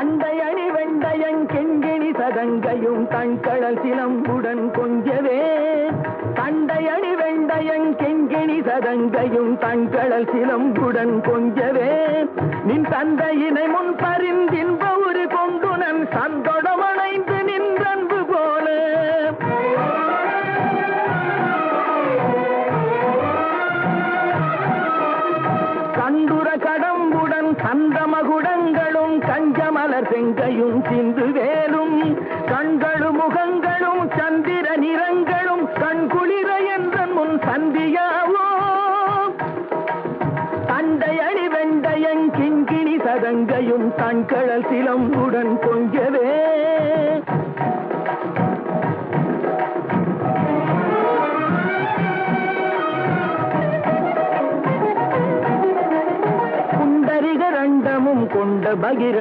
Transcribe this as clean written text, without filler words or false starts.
தண்டையணி வெண்டையன் கெங்கிணி சதங்கையும் தண்கடல் சிலம்புடன் கொஞ்சவே தண்டையணி வெண்டையன் கெங்கிணி சதங்கையும் தண்கடல் சிலம்புடன் கொஞ்சவே நின் தந்தையினை முன் பரிந்தின்ப ஒரு கொண்டுனன் சந்தொடமணைந்து நின்றன்பு போல கண்டுர கடம்புடன் சந்தமகுடங்களும் கஞ்சமலர் செங்கையும் சிந்து வேலும் கண்களும் முகங்களும் சந்திர நிறங்களும் கண்குளிர என்ற முன் சந்தியாவோ தண்டையணி வெண்டையன் கிண்கிணி சதங்கையும் தண்கடல் சிலம்புடன் கொஞ்சவே கொண்ட பகிர